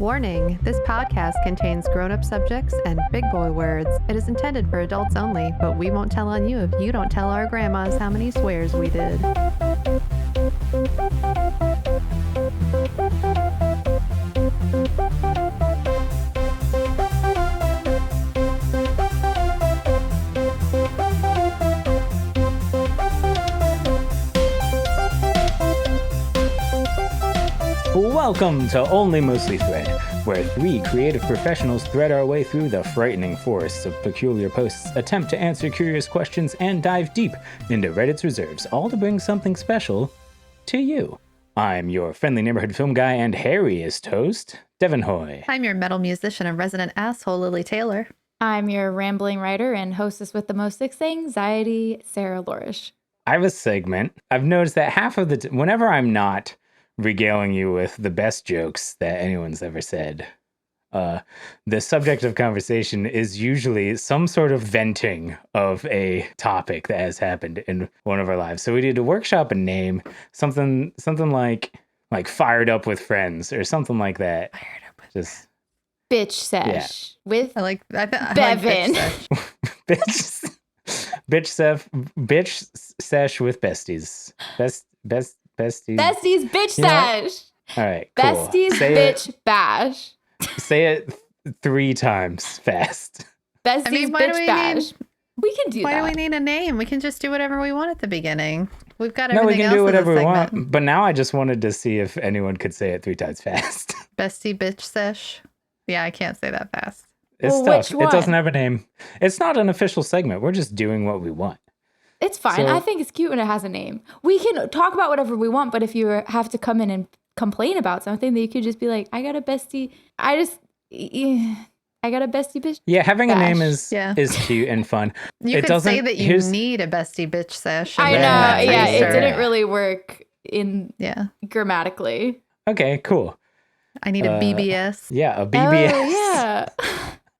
Warning, this podcast contains grown-up subjects and big boy words. It is intended for adults only, but we won't tell on you if you don't tell our grandmas how many swears we did. Welcome to Only Mostly Thread, where three creative professionals thread our way through the frightening forests of peculiar posts, attempt to answer curious questions, and dive deep into Reddit's reserves, all to bring something special to you. I'm your friendly neighborhood film guy and hairiest host, Devin Hoy. I'm your metal musician and resident asshole, Lily Taylor. I'm your rambling writer and hostess with the most anxiety, Sarah Lorish. I have a segment. I've noticed that half of the whenever I'm not regaling you with the best jokes that anyone's ever said, the subject of conversation is usually some sort of venting of a topic that has happened in one of our lives. So we need to workshop a name, something like fired up with friends or something like that. Fired up with just bitch sesh with I Bevin. bitch sesh with besties. Besties. Besties bitch sesh. All right, cool. Besties bitch bash. Say it 3 times fast. Besties bitch bash. We can do that. Why do we need a name? We can just do whatever we want at the beginning. We've got No, we everything can else do in whatever this we segment. want. But now I just wanted to see if anyone could say it 3 times fast. Bestie bitch sesh. Yeah, I can't say that fast. It's Well, tough. which one? It doesn't have a name. It's not an official segment. We're just doing what we want. It's fine. So- I think it's cute when it has a name. We can talk about whatever we want, but if you have to come in and complain about something, then you could just be like, I got a bestie. I got a bestie bitch. Yeah, having a Bash. name is cute and fun. You It could doesn't- say that you here's- need a bestie bitch sesh. and I then know. that's Yeah, it nicer. didn't really work in Yeah. grammatically. Okay, cool. I need a BBS. Yeah, a BBS. Oh, yeah.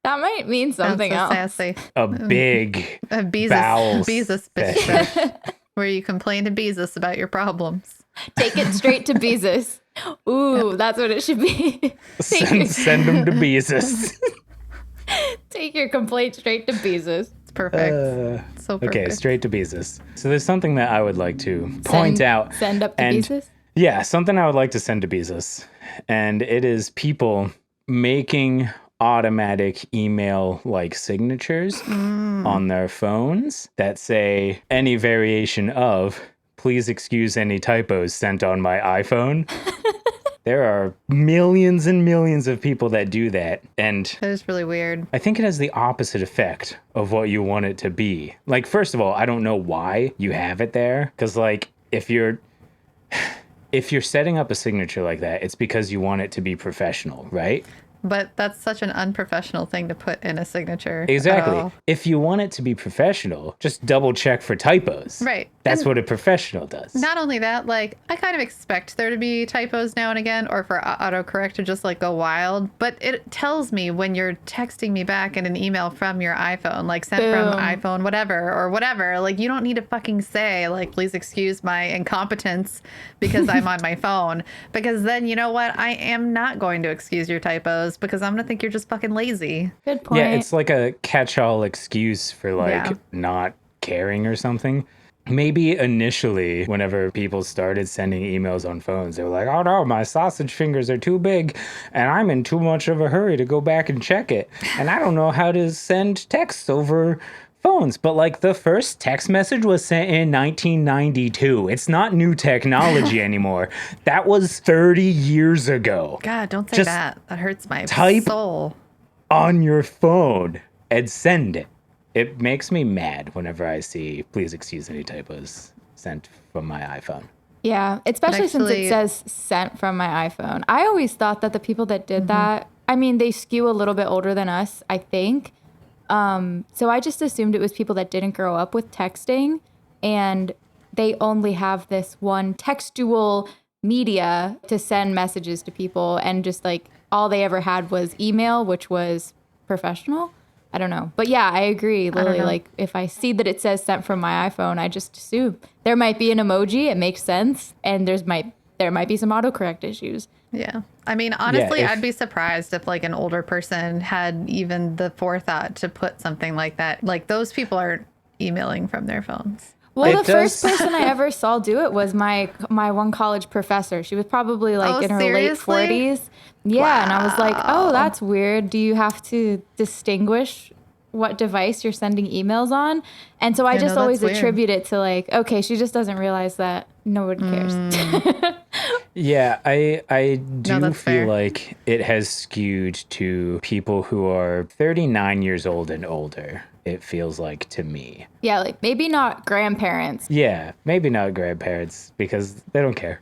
That might mean something Sounds so else. sassy. A big A bowels Beezus bitch sesh. sesh. Where you complain to Beezus about your problems. Take it straight to Beezus. Ooh, that's what it should be. Send them to Beezus. Take your complaint straight to Beezus. It's perfect. So perfect. Okay, straight to Beezus. So there's something that I would like to point out. Send up to and- Beezus? Yeah, something I would like to send to Beezus. And it is people making automatic email like signatures on their phones that say any variation of please excuse any typos sent on my iPhone. There are millions and millions of people that do that, and That is really weird. I think it has the opposite effect of what you want it to be. Like, first of all, I don't know why you have it there, because like if you're setting up a signature like that, it's because you want it to be professional, right? But that's such an unprofessional thing to put in a signature. Exactly. Oh. If you want it to be professional, just double check for typos. Right. That's And what a professional does. not only that, like, I kind of expect there to be typos now and again, or for autocorrect to just like go wild. But it tells me when you're texting me back in an email from your iPhone, like sent from Boom. iPhone, whatever. Like, you don't need to fucking say, like, please excuse my incompetence because I'm on my phone. Because then, you know what? I am not going to excuse your typos because I'm going to think you're just fucking lazy. Good point. Yeah, it's like a catch-all excuse for like Yeah. not caring or something. Maybe initially, whenever people started sending emails on phones, they were like, oh no, my sausage fingers are too big and I'm in too much of a hurry to go back and check it. And I don't know how to send texts over phones. But like the first text message was sent in 1992. It's not new technology anymore. That was 30 years ago. God, don't say Just that. That hurts my type- soul. On your phone and send it. It makes me mad whenever I see please excuse any typos sent from my iPhone. Yeah, especially since Actually- it says sent from my iPhone. I always thought that the people that did that, I mean, they skew a little bit older than us, I think. So I just assumed it was people that didn't grow up with texting and they only have this one textual media to send messages to people, and just like all they ever had was email, which was professional. I don't know. But yeah, I agree, Lily. know. Like if I see that it says sent from my iPhone, I just assume there might be an emoji. It makes sense. And there might be some autocorrect issues. Yeah. I mean, honestly, if- I'd be surprised if like an older person had even the forethought to put something like that. Like those people aren't emailing from their phones. Well, It the first does- person I ever saw do it was my one college professor. She was probably like Oh, in her seriously? late 40s. Yeah, and I was like, Wow. "Oh, that's weird. Do you have to distinguish what device you're sending emails on?" And so I Yeah, just no, always that's weird. attribute it to like, okay, she just doesn't realize that no one cares. Yeah, I do that's feel fair. like it has skewed to people who are 39 years old and older. It feels like to me. Yeah, like maybe not grandparents. Yeah, maybe not grandparents because they don't care.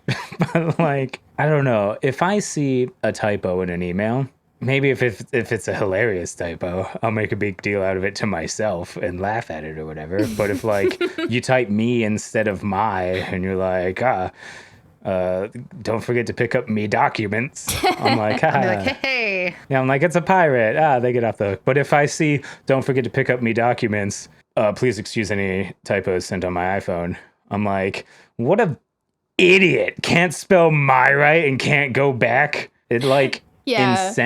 But like, I don't know. If I see a typo in an email, maybe if it's a hilarious typo, I'll make a big deal out of it to myself and laugh at it or whatever. But if like you type me instead of my and you're like, don't forget to pick up me documents. I'm like, I'd be like, hey, yeah, I'm like, it's a pirate. They get off the hook. But if I see, don't forget to pick up me documents, please excuse any typos sent on my iPhone. I'm like, what a idiot. Can't spell my right and can't go back. It like, Yeah. is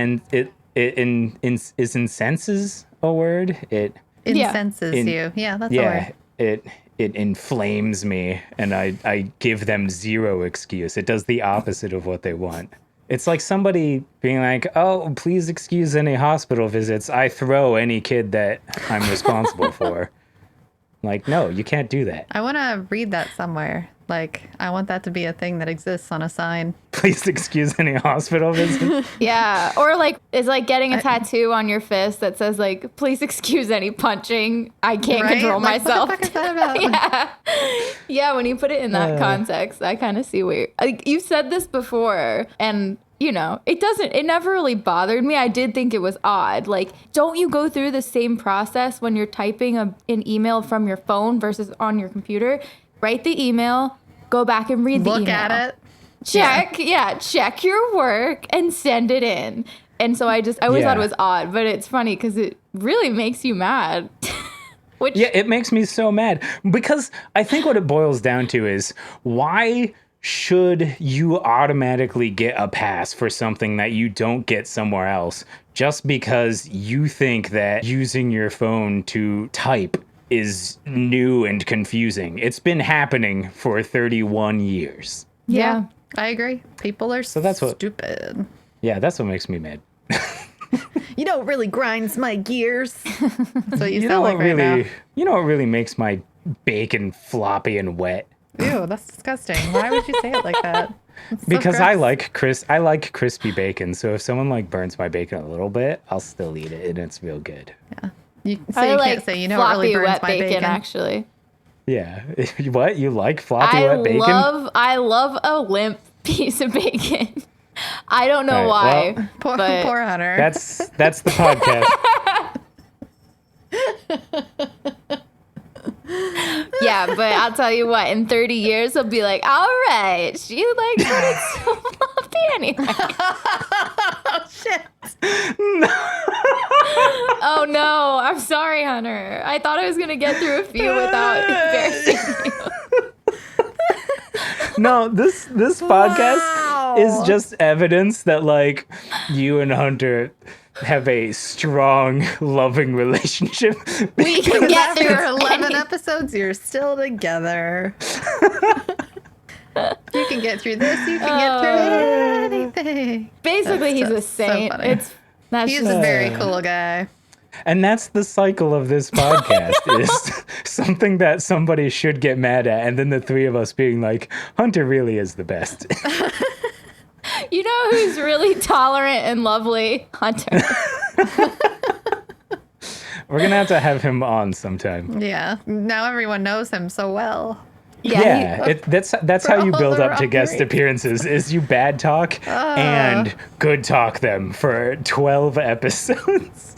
incenses a word? It, incenses In- you. Yeah, that's a yeah, word. it inflames me and I give them zero excuse. It does the opposite of what they want. It's like somebody being like, oh, please excuse any hospital visits. I throw any kid that I'm responsible for. Like, no, you can't do that. I want to read that somewhere. Like, I want that to be a thing that exists on a sign. Please excuse any hospital visit. Yeah, or like it's like getting a tattoo on your fist that says like, "Please excuse any punching. I can't Right? control Like, myself." What the fuck is that about? Yeah, when you put it in that context, I kind of see where you've said this before, and you know, it never really bothered me. I did think it was odd. Like, don't you go through the same process when you're typing an email from your phone versus on your computer? Write the email, go back and read the email. Look at it. Check your work and send it in. And so I always thought it Yeah. was odd, but it's funny because it really makes you mad. Which, Yeah, it makes me so mad because I think what it boils down to is why should you automatically get a pass for something that you don't get somewhere else just because you think that using your phone to type is new and confusing? It's been happening for 31 years. yeah. I agree. People are that's what- stupid. Yeah, that's what makes me mad. You know what really grinds my gears? That's what you, You know sound what like right now. really, you know what really makes my bacon floppy and wet? Ew, that's disgusting. Why would you say it like that? It's so Because gross. I like crispy bacon. So if someone like burns my bacon a little bit, I'll still eat it and it's real good. You I like can't say, you know what really floppy burns wet my bacon, bacon. actually. Yeah. What? You like floppy wet bacon? I love a limp piece of bacon. I don't know All right, why. well, Poor, but poor Hunter. That's the podcast. yeah, but I'll tell you what, in 30 years, he'll be like, all right, she likes it so floppy anyway. oh, shit. Oh no, I'm sorry, Hunter. I thought I was going to get through a few without embarrassing you. No, this podcast Wow. is just evidence that like you and Hunter have a strong, loving relationship. We can get through After 11 any- episodes, you're still together. You can get through this. You can get through anything. Basically, he's a That's so saint. funny. That's He's just a very cool guy. And that's the cycle of this podcast is something that somebody should get mad at. And then the three of us being like, Hunter really is the best. You know who's really tolerant and lovely? Hunter. We're going to have him on sometime. Yeah. Now everyone knows him so well. Yeah, that's how you all build the up to wrong guest reasons. appearances is you bad talk and good talk them for 12 episodes.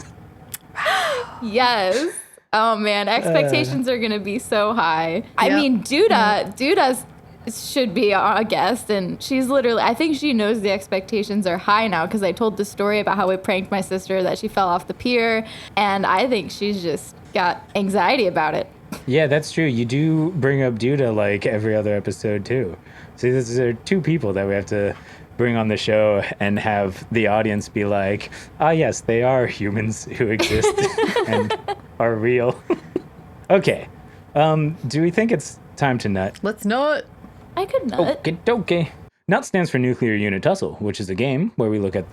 Yes. Oh man, expectations are gonna be so high. I Yep. mean, Duda should be a guest, and she's literally. I think she knows the expectations are high now because I told the story about how we pranked my sister that she fell off the pier, and I think she's just got anxiety about it. Yeah, that's true. You do bring up Duda like every other episode too. See, these are two people that we have to bring on the show and have the audience be like, ah, yes, they are humans who exist and are real. Okay. Do we think it's time to nut? Let's nut. I could nut. Okay. Nut stands for Nuclear Unit Tussle, which is a game where we look at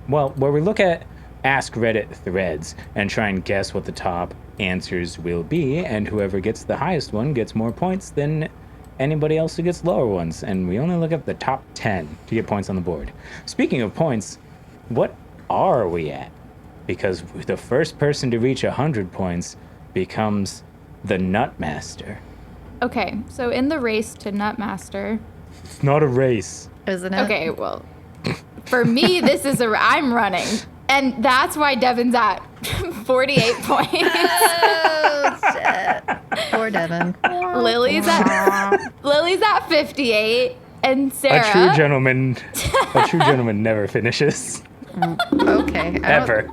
where we look at Ask Reddit threads and try and guess what the top answers will be, and whoever gets the highest one gets more points than anybody else who gets lower ones, and we only look at the top 10 to get points on the board. Speaking of points, what are we at? Because the first person to reach 100 points becomes the Nut Master. Okay, so in the race to Nut Master. It's not a race. Isn't it? Okay, well, for me, this is I'm running. And that's why Devin's at 48 points. Oh, shit. Poor Devin. Lily's at 58. And Sarah. A true gentleman never finishes. Okay. Ever.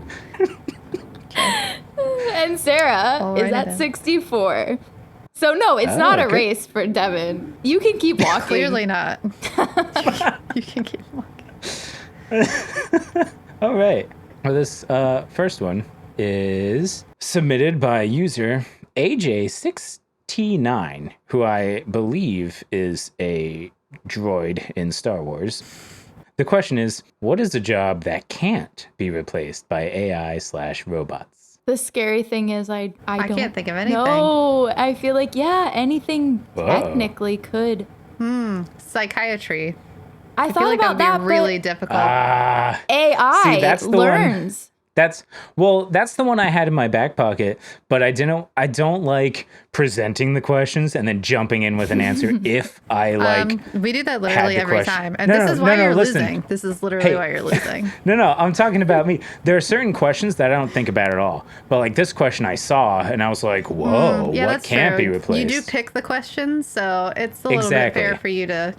And Sarah Alrighty is at then. 64. So no, it's not a okay. race for Devin. You can keep walking. Clearly not. You can keep walking. All right. Well, this first one is submitted by user AJ6T9, who I believe is a droid in Star Wars. The question is, what is a job that can't be replaced by AI/robots? The scary thing is I don't can't think of anything. No, I feel like, anything Whoa. technically could. Psychiatry. I I thought feel like about that would be really but difficult. AI See, that's the one- learns. That's the one I had in my back pocket, but I don't like presenting the questions and then jumping in with an answer if I like. We do that had literally the every question. time. And No, this no, is why no, you're listen. losing. This is literally Hey. why you're losing. No, I'm talking about me. There are certain questions that I don't think about at all. But like this question I saw and I was like, whoa, Yeah, what that's can't true. be replaced? You do pick the questions, so it's a little Exactly. bit fair for you to.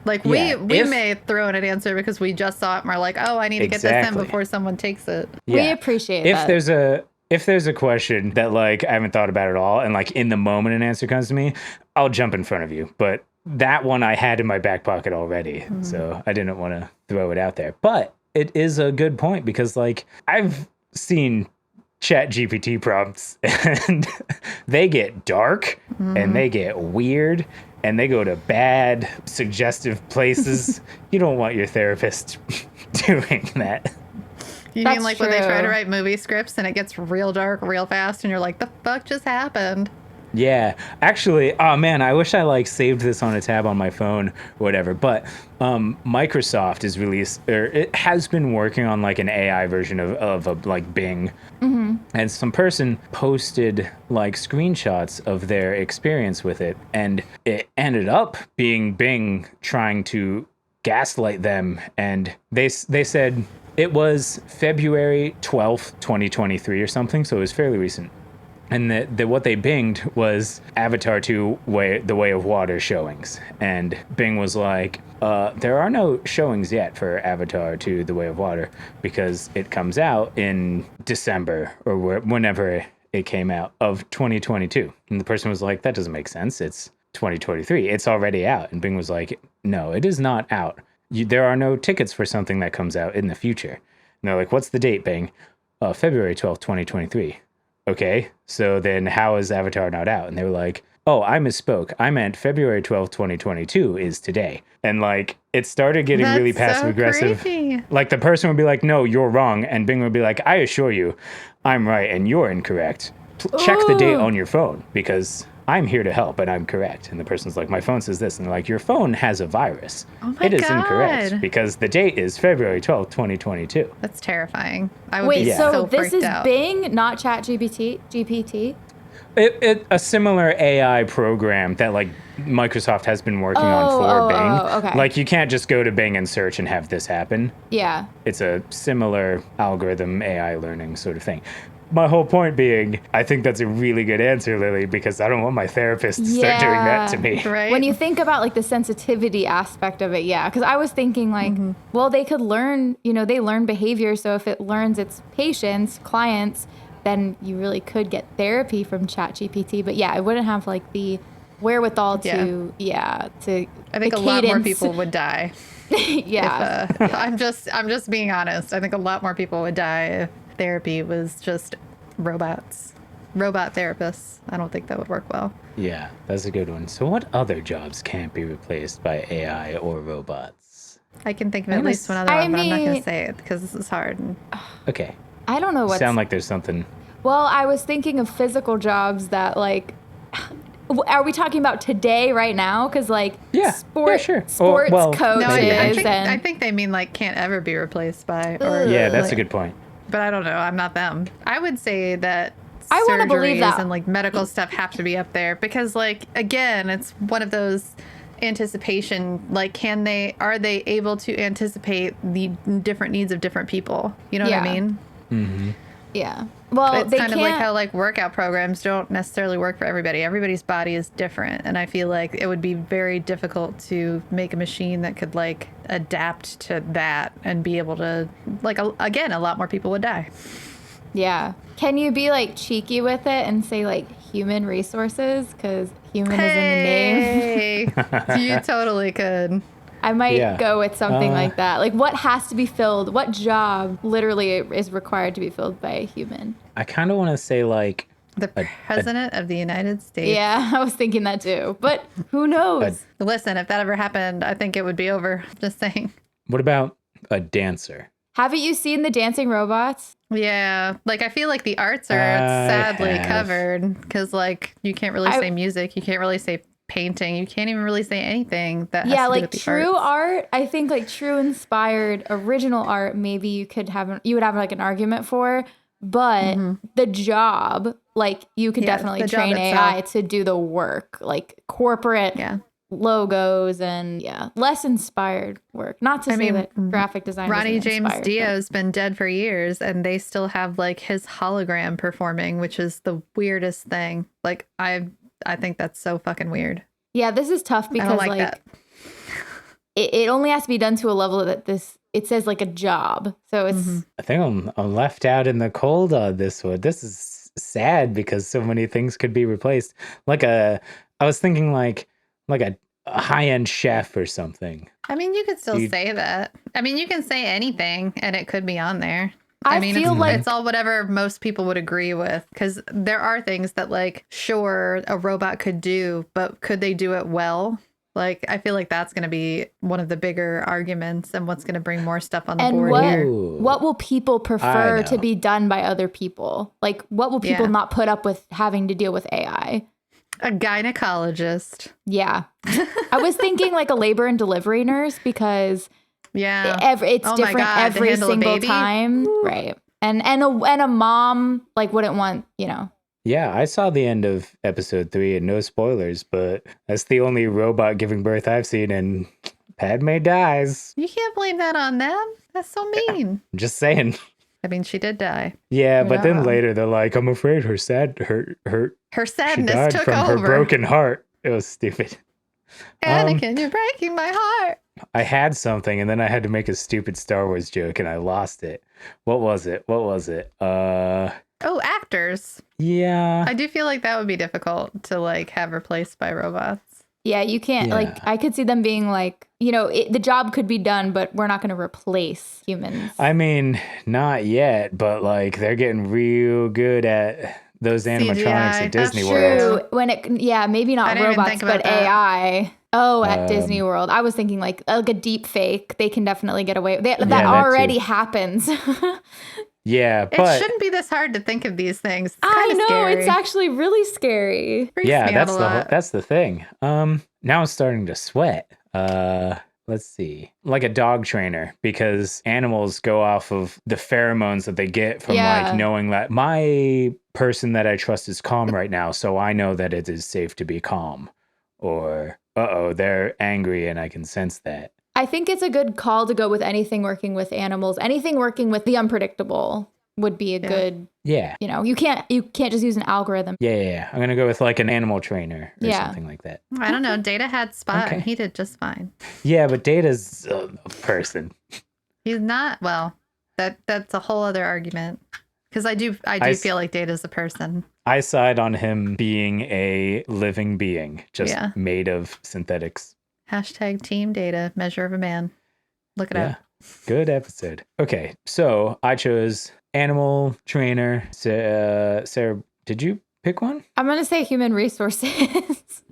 Like, Yeah, we if- may throw in an answer because we just saw it and we're like, oh, I need to get this in Exactly. before someone takes it. We appreciate if that. If there's a question that like I haven't thought about at all and like in the moment an answer comes to me, I'll jump in front of you. But that one I had in my back pocket already, so I didn't want to throw it out there. But it is a good point because like I've seen chat GPT prompts and they get dark and they get weird and they go to bad suggestive places. You don't want your therapist doing that. You That's mean like when they try to true. write movie scripts and it gets real dark real fast and you're like, the fuck just happened? Yeah, actually, oh man, I wish I like saved this on a tab on my phone or whatever. But Microsoft is it has been working on like an AI version of a like Bing, and some person posted like screenshots of their experience with it, and it ended up being Bing trying to gaslight them, and they said it was February 12th, 2023 or something, so it was fairly recent. And what they binged was Avatar 2 The Way of Water showings. And Bing was like, there are no showings yet for Avatar 2 The Way of Water because it comes out in December or whenever it came out of 2022. And the person was like, that doesn't make sense. It's 2023. It's already out. And Bing was like, no, it is not out. There are no tickets for something that comes out in the future. And they're like, what's the date, Bing? February 12th, 2023. Okay, so then how is Avatar not out? And they were like, oh, I misspoke. I meant February 12th, 2022 is today. And like, it started getting really That's passive aggressive. creepy. Like the person would be like, no, you're wrong. And Bing would be like, I assure you, I'm right and you're incorrect. Check the date on your phone because I'm here to help and I'm correct. And the person's like, my phone says this. And they're like, your phone has a virus. Oh my It is God. incorrect because the date is February 12th, 2022. That's terrifying. I would Wait, be so this freaked is out. Bing, not GPT? A similar AI program that like Microsoft has been working on for Bing. Okay. Like you can't just go to Bing and search and have this happen. Yeah. It's a similar algorithm AI learning sort of thing. My whole point being, I think that's a really good answer, Lily, because I don't want my therapist to start doing that to me. Right? When you think about like the sensitivity aspect of it, yeah. Because I was thinking like, well, they could learn, they learn behavior. So if it learns its patients, clients, then you really could get therapy from ChatGPT. But yeah, I wouldn't have like the wherewithal to to I think the a lot more cadence. people would die. Yeah. I'm just being honest. I think a lot more people would die if therapy was just robots, robot therapists. I don't think that would work well. Yeah, that's a good one. So what other jobs can't be replaced by AI or robots? I can think of I at mean, least one other I one, but I'm not going mean- to say it because this is hard. Okay. I don't know what. Sound like there's something. Well, I was thinking of physical jobs that like. Are we talking about today, right now? Because like sure. sports coaches No, I and think they mean like can't ever be replaced by. Or, Yeah, that's a like, good point. But I don't know. I'm not them. I would say that I wanna believe surgeries that. and like medical stuff have to be up there because like again, it's one of those anticipation. Like, are they able to anticipate the different needs of different people? You know what I Yeah. mean? Mm-hmm. yeah. Well, It's they kind can't. of like how like workout programs don't necessarily work for everybody. Everybody's body is different, and I feel like it would be very difficult to make a machine that could like adapt to that and be able to like again, a lot more people would die. Yeah. Can you be like cheeky with it and say like human resources? Because human is in the name. Hey, you totally could. I might Yeah. go with something like that. Like what has to be filled? What job literally is required to be filled by a human? I kind of want to say like The president of the United States. Yeah, I was thinking that too. But who knows? Listen, if that ever happened, I think it would be over. Just saying. what about a dancer? Haven't you seen the dancing robots? Yeah, like I feel like the arts are I sadly have. covered because like you can't really I- say music, you can't really say painting, you can't even really say anything that has Yeah, to do like with the true arts. art, I think like true inspired original art, maybe you would have like an argument for, but the job, like you could Yeah, definitely the job train AI itself. to do the work, like corporate Yeah. logos and less inspired work. Not to say mean, that graphic design Ronnie isn't James inspired, Dio's been dead for years and they still have like his hologram performing, which is the weirdest thing. Like I think that's so fucking weird. yeah, this is tough I because don't like like that. it only has to be done to a level that it says like a job. So it's I think I'm left out in the cold on this one. This is sad because so many things could be replaced. I was thinking like a high-end chef or something. I mean, you could still You- say that. I mean, you can say anything and it could be on there. I mean, feel it's, like- it's all whatever most people would agree with because there are things that, like, sure, a robot could do, but could they do it well? Like, I feel like that's going to be one of the bigger arguments and what's going to bring more stuff on the and board what here. Ooh. what will people prefer to know. be done by other people? Like what will people Yeah. not put up with having to deal with AI? A gynecologist. Yeah. I was thinking like a labor and delivery nurse because Yeah. it's Oh my different God, to every handle a single baby? time. Right. And a mom like wouldn't want, Yeah, I saw the end of episode 3 and no spoilers, but that's the only robot giving birth I've seen, and Padme dies. You can't blame that on them. That's so mean. I'm just saying. I mean, she did die. Yeah, You're but not then wrong. later they're like, I'm afraid her Her she sadness died took from over. her broken heart. It was stupid. Anakin, you're breaking my heart. I had something and then I had to make a stupid Star Wars joke and I lost it. What was it? Oh, actors. Yeah. I do feel like that would be difficult to like have replaced by robots. Yeah, you can't Yeah. like I could see them being like, the job could be done, but we're not going to replace humans. I mean, not yet, but like they're getting real good at those animatronics CGI, at that's Disney true. World. True. Maybe I not didn't even robots, think about but that. AI. Oh, at Disney World. I was thinking like a deep fake. They can definitely get away. That that already too. happens. Yeah, It but shouldn't be this hard to think of these things. It's I kinda know scary. it's actually really scary. Freaks yeah, me out that's a the lot. that's the thing. Now I'm starting to sweat. Let's see. Like a dog trainer, because animals go off of the pheromones that they get from Yeah. like knowing that my person that I trust is calm right now, so I know that it is safe to be calm. Or they're angry and I can sense that. I think it's a good call to go with anything working with animals. Anything working with the unpredictable would be a good, Yeah. you can't just use an algorithm. Yeah. I'm gonna go with like an animal trainer or Yeah. something like that. I don't know. Data had Spot Okay. and he did just fine. Yeah, but Data's a person. He's not, well, that's a whole other argument. Because I do feel like Data's a person. I side on him being a living being, just made of synthetics. Hashtag Team Data, measure of a man. Look it up. Good episode. Okay, so I chose animal trainer. Sarah, did you pick one? I'm going to say human resources.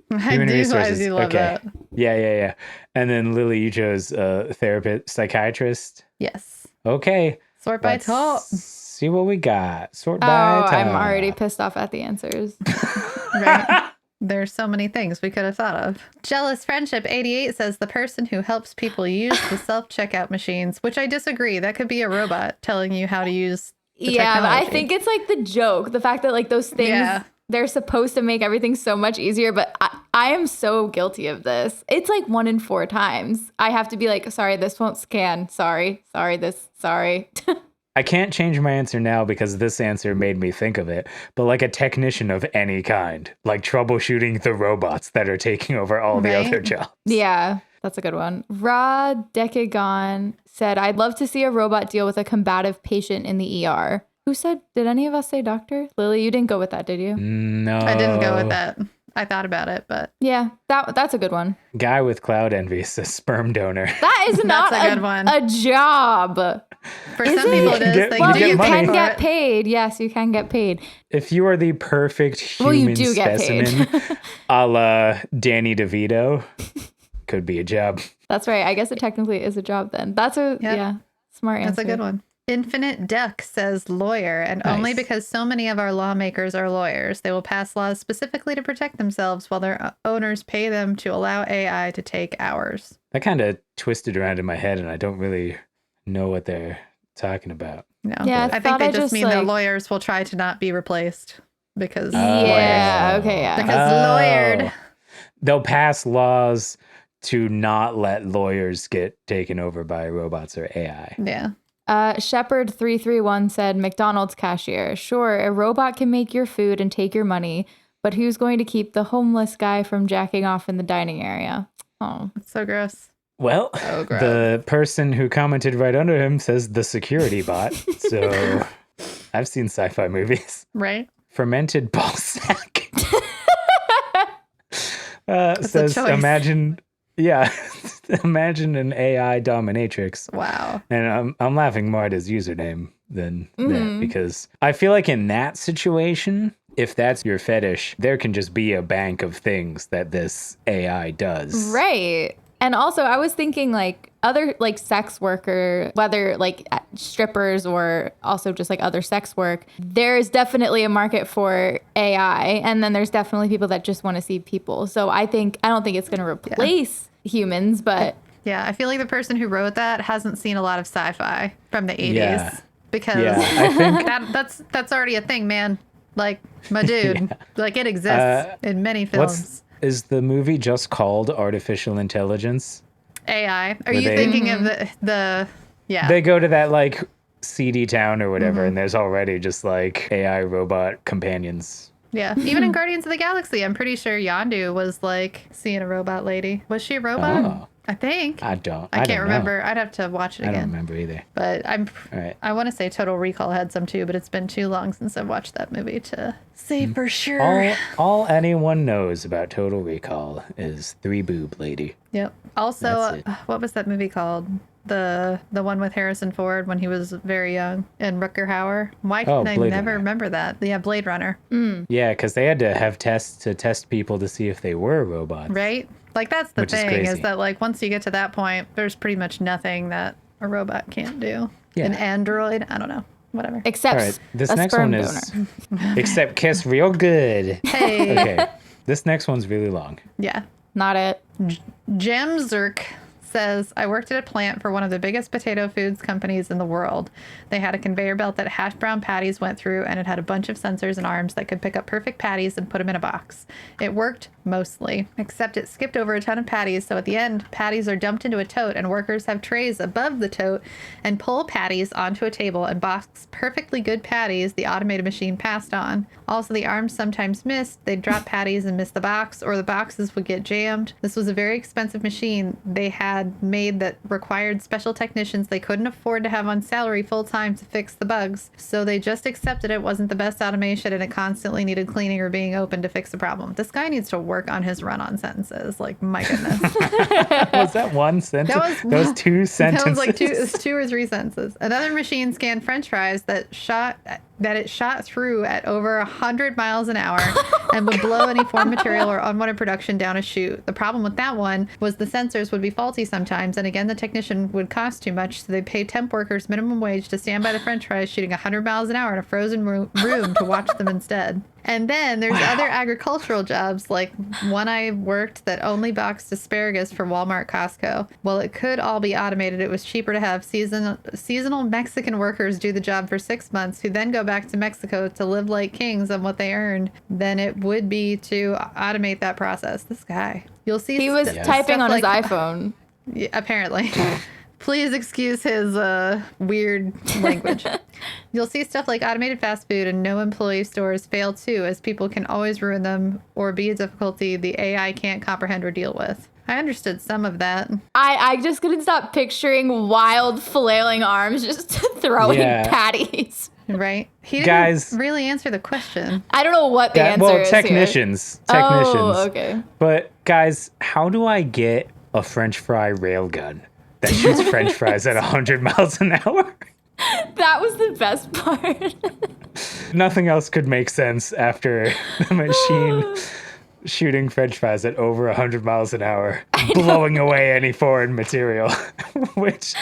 Human resources. I do love that. Yeah. And then Lily, you chose therapist, psychiatrist. Yes. Okay. Sort by top. See what we got. Sort by top. I'm already pissed off at the answers. Right. There's so many things we could have thought of. Jealous Friendship 88 says the person who helps people use the self-checkout machines, which I disagree. That could be a robot telling you how to use the technology. But I think it's like the joke. The fact that like those things, they're supposed to make everything so much easier. But I am so guilty of this. It's like 1 in 4 times. I have to be like, sorry, this won't scan. Sorry. I can't change my answer now because this answer made me think of it, but like a technician of any kind, like troubleshooting the robots that are taking over all the other jobs. Yeah, that's a good one. Ra Decagon said, I'd love to see a robot deal with a combative patient in the ER. Who said, did any of us say doctor? Lily, you didn't go with that, did you? No. I didn't go with that. I thought about it, but... Yeah, that's a good one. Guy with cloud envy says sperm donor. That is not a good one. A job. For some people it is. You can get paid. Yes, you can get paid. If you are the perfect human specimen, a la Danny DeVito, could be a job. That's right. I guess it technically is a job then. That's a smart answer. That's a good one. Infinite Duck says lawyer, and only because so many of our lawmakers are lawyers. They will pass laws specifically to protect themselves while their owners pay them to allow AI to take hours. That kind of twisted around in my head, and I don't really know what they're talking about. No. Yeah, I think they just mean that lawyers will try to not be replaced because Because lawyered. They'll pass laws to not let lawyers get taken over by robots or AI. Yeah. Shepherd331 said, McDonald's cashier. Sure, a robot can make your food and take your money, but who's going to keep the homeless guy from jacking off in the dining area? Oh, it's so gross. Well, the person who commented right under him says the security bot. So I've seen sci-fi movies. Right. Fermented ball sack. Says, imagine an AI dominatrix. Wow. And I'm laughing more at his username than that, because I feel like in that situation, if that's your fetish, there can just be a bank of things that this AI does. Right. And also I was thinking like other like sex worker, whether like strippers or also just like other sex work, there's definitely a market for AI. And then there's definitely people that just want to see people. So I don't think it's going to replace humans, but I feel like the person who wrote that hasn't seen a lot of sci-fi from the 80s because I think that's already a thing, man. Like my dude, like it exists in many films. Is the movie just called Artificial Intelligence? AI. Are you thinking of the They go to that like seedy town or whatever, and there's already just like AI robot companions. Yeah. Even in Guardians of the Galaxy, I'm pretty sure Yondu was like seeing a robot lady. Was she a robot? Oh. I think. I can't remember. I'd have to watch it again. I don't remember either. But I want to say Total Recall had some too, but it's been too long since I've watched that movie to say for sure. All anyone knows about Total Recall is 3 boob lady. Yep. Also, what was that movie called? The one with Harrison Ford when he was very young and Rutger Hauer. Why can I never remember that? Yeah, Blade Runner. Yeah, because they had to have tests to test people to see if they were robots. Right? Like that's the thing is that like once you get to that point, there's pretty much nothing that a robot can't do. Yeah. An android, I don't know. Whatever. Except this next one is except kiss real good. Hey. Okay. This next one's really long. Yeah. Not it. Gemzerk says, I worked at a plant for one of the biggest potato foods companies in the world. They had a conveyor belt that hash brown patties went through, and it had a bunch of sensors and arms that could pick up perfect patties and put them in a box. It worked mostly, except it skipped over a ton of patties, so at the end, patties are dumped into a tote, and workers have trays above the tote and pull patties onto a table and box perfectly good patties the automated machine passed on. Also, the arms sometimes missed. They'd drop patties and miss the box, or the boxes would get jammed. This was a very expensive machine. They had had made that required special technicians they couldn't afford to have on salary full time to fix the bugs. So they just accepted it wasn't the best automation and it constantly needed cleaning or being open to fix the problem. This guy needs to work on his run-on sentences. Like, my goodness. Was that one sentence? That was two sentences. That was like two or three sentences. Another machine scanned French fries that it shot through at over 100 miles an hour and would blow any foreign material or unwanted production down a chute. The problem with that one was the sensors would be faulty sometimes, and again, the technician would cost too much, so they paid temp workers minimum wage to stand by the French fries shooting 100 miles an hour in a frozen room to watch them instead. And then there's other agricultural jobs, like one I worked that only boxed asparagus for Walmart, Costco. Well, it could all be automated. It was cheaper to have seasonal Mexican workers do the job for 6 months, who then go back to Mexico to live like kings on what they earned, than it would be to automate that process. This guy. You'll see He was typing on his iPhone. Yeah, apparently. Please excuse his weird language. You'll see stuff like automated fast food and no employee stores fail too, as people can always ruin them or be a difficulty the AI can't comprehend or deal with. I understood some of that. I just couldn't stop picturing wild flailing arms just throwing patties. Right? He didn't really answer the question. I don't know what the answer is. Technicians. Oh, okay. But guys, how do I get a French fry railgun that shoots French fries at 100 miles an hour? That was the best part. Nothing else could make sense after the machine shooting French fries at over 100 miles an hour, blowing away any foreign material, which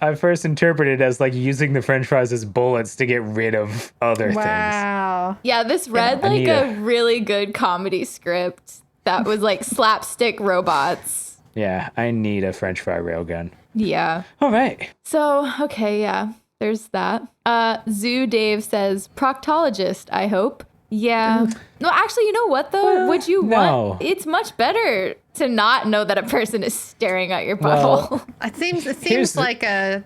I first interpreted as like using the French fries as bullets to get rid of other things. Wow. Yeah, this read like a really good comedy script that was like slapstick robots. Yeah, I need a French fry railgun. Yeah. All right. So, okay, yeah, there's that. Zoo Dave says, proctologist, I hope. Yeah. No, actually, you know what, though? Would you want? It's much better to not know that a person is staring at your butthole. Well, it seems like a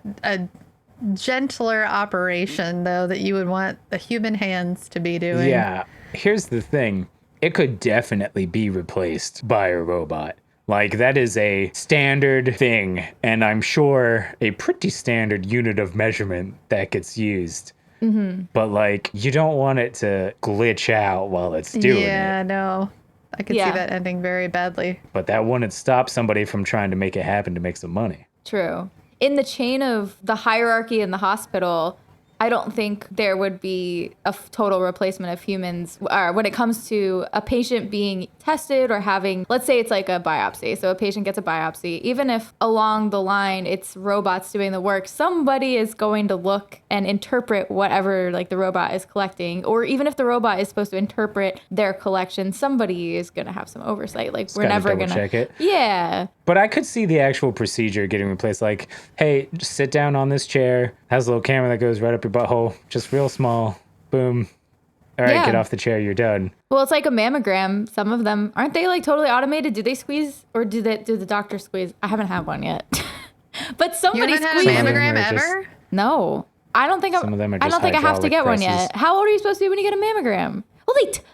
gentler operation, though, that you would want the human hands to be doing. Yeah. Here's the thing. It could definitely be replaced by a robot. Like, that is a standard thing, and I'm sure a pretty standard unit of measurement that gets used. Mm-hmm. But, like, you don't want it to glitch out while it's doing it. Yeah, no. I could see that ending very badly. But that wouldn't stop somebody from trying to make it happen to make some money. True. In the chain of the hierarchy in the hospital, I don't think there would be a total replacement of humans when it comes to a patient being tested or having, let's say it's like a biopsy. So a patient gets a biopsy. Even if along the line it's robots doing the work, somebody is going to look and interpret whatever like the robot is collecting. Or even if the robot is supposed to interpret their collection, somebody is going to have some oversight. Like we're never going to check it. Yeah. But I could see the actual procedure getting replaced. Like, hey, just sit down on this chair. Has a little camera that goes right up your butthole. Just real small. Boom. All right, get off the chair. You're done. Well, it's like a mammogram. Some of them, aren't they like totally automated? Do they squeeze or do the doctor squeeze? I haven't had one yet. But somebody you haven't had a mammogram ever? No. I don't think I have to get one yet. How old are you supposed to be when you get a mammogram?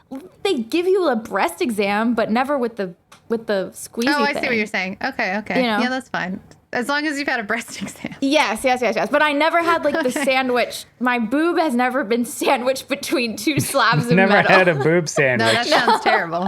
Well, they give you a breast exam, but never with the squeezy thing. Oh, I see what you're saying. Okay. You know? Yeah, that's fine. As long as you've had a breast exam. Yes. But I never had like the sandwich. My boob has never been sandwiched between two slabs of metal. Never had a boob sandwich. No, that sounds terrible.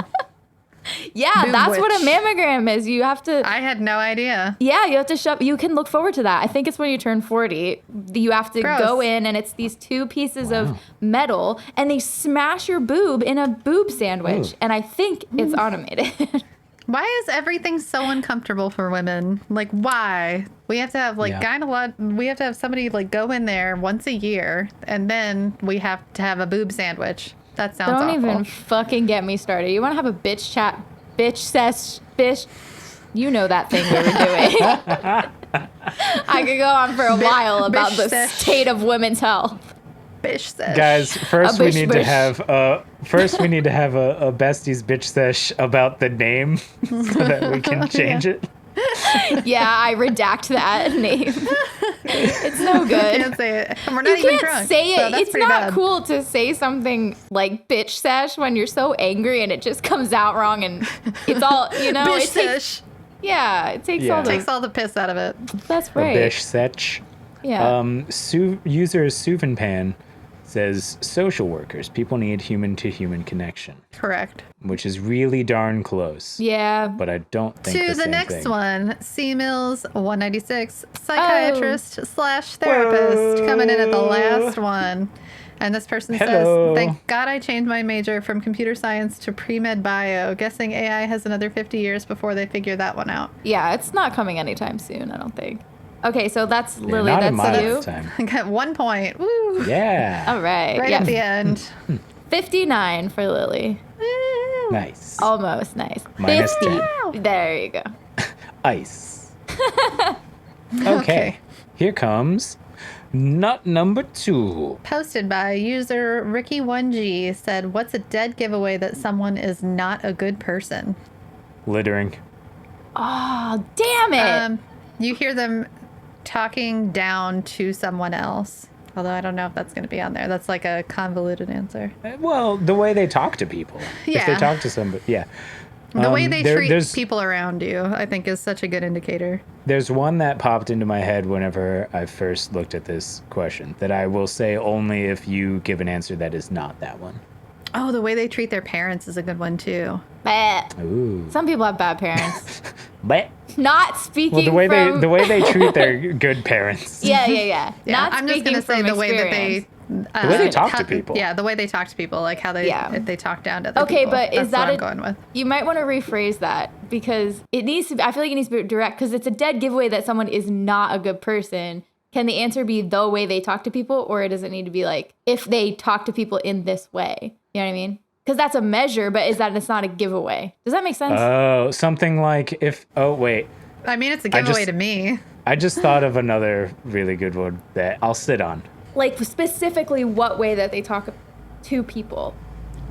Yeah, that's what a mammogram is. You have to. I had no idea. Yeah, you have to shove. You can look forward to that. I think it's when you turn 40. You have to go in, and it's these two pieces of metal, and they smash your boob in a boob sandwich. Ooh. And I think it's automated. Why is everything so uncomfortable for women? Like, why? We have to have we have to have somebody like go in there once a year, and then we have to have a boob sandwich. That sounds awful. Don't even fucking get me started. You want to have a bitch chat, bitch. You know that thing we were doing. I could go on for a while about the state of women's health. Bish sesh. Guys, first we need to have a besties bitch sesh about the name so that we can change it. Yeah, I redact that name. It's no good. You can't say it. We're not even drunk. You can't say it. So it's not cool to say something like bitch sesh when you're so angry and it just comes out wrong and it's all, Bish sesh. Yeah, it takes Yeah. all the. Takes all the piss out of it. That's A right. bish setch. Yeah. User Suvenpan says social workers. People need human-to-human connection, Correct. which is really darn close. Yeah. But I don't think To the same next thing. one, C Mills 196, psychiatrist slash therapist, coming in at the last one. And this person Hello. says, thank God I changed my major from computer science to pre-med bio. Guessing AI has another 50 years before they figure that one out. Yeah, it's not coming anytime soon, I don't think. Okay, so that's Yeah, Lily. not in my That's you. lifetime. I got 1 point. Woo! Yeah. All right. Right yeah. at the end. 59 for Lily. Woo! Nice. Almost nice. Minus 50. 10. There you go. Ice. Okay. Here comes nut number 2. Posted by user Ricky1G said, what's a dead giveaway that someone is not a good person? Littering. Oh, damn it. You hear them talking down to someone else. Although I don't know if that's going to be on there. That's like a convoluted answer. Well, the way they talk to people. If Yeah. they talk to somebody, yeah. The way they treat there's- people around you, I think, is such a good indicator. There's one that popped into my head whenever I first looked at this question that I will say only if you give an answer that is not that one. Oh, the way they treat their parents is a good one, too. Bah. Ooh. Some people have bad parents. But Not speaking well, from... the way they treat their good parents. Yeah. Yeah, Not I'm just speaking going to say from the way that experience. they... The way they talk to people. Yeah, the way they talk to people, like how they Yeah. if they talk down to other Okay, people. but That's is that what I'm going with. You might want to rephrase that because it needs to. I feel like it needs to be direct because it's a dead giveaway that someone is not a good person. Can the answer be the way they talk to people, or does it need to be like if they talk to people in this way? You know what I mean? Because that's a measure, but is that it's not a giveaway? Does that make sense? Oh, something like if. Oh wait, I mean, it's a giveaway to me. I just thought of another really good one that I'll sit on. Like specifically, what way that they talk to people?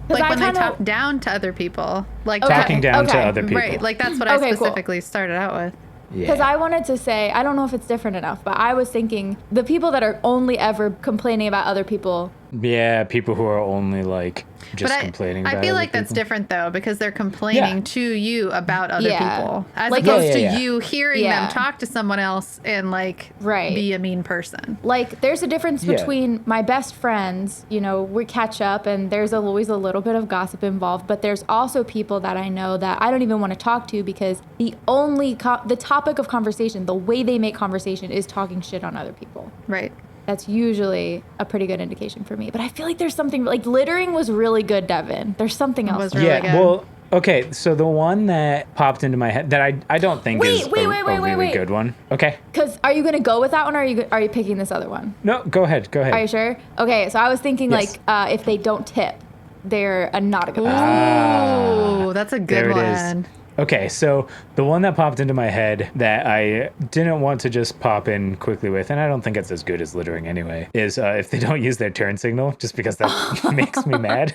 'Cause Like I when they kinda- talk down to other people. Like Okay. Talking down to okay. other people. Right, like that's what I Okay, cool. specifically started out with. Because Yeah. I wanted to say, I don't know if it's different enough, but I was thinking the people that are only ever complaining about other people. Yeah, people who are only like just But complaining. I about feel other like that's people. different though, because they're complaining Yeah. to you about other Yeah. people, as Like- opposed Yeah, yeah, yeah. to you hearing Yeah. them talk to someone else and like Right. be a mean person. Like, there's a difference Yeah. between my best friends, you know, we catch up and there's always a little bit of gossip involved, but there's also people that I know that I don't even want to talk to because the only, the topic of conversation, the way they make conversation is talking shit on other people. Right. That's usually a pretty good indication for me. But I feel like there's something, like, littering was really good, Devin. There's something else. was really Yeah, good. well, okay, so the one that popped into my head that I don't think is a really good one. Okay. Because are you going to go with that one or are you picking this other one? No, go ahead. Go ahead. Are you sure? Okay, so I was thinking, Yes. like, if they don't tip, they're not a good person. Oh, that's a There good it is. one. Okay, so the one that popped into my head that I didn't want to just pop in quickly with, and I don't think it's as good as littering anyway, is if they don't use their turn signal, just because that makes me mad.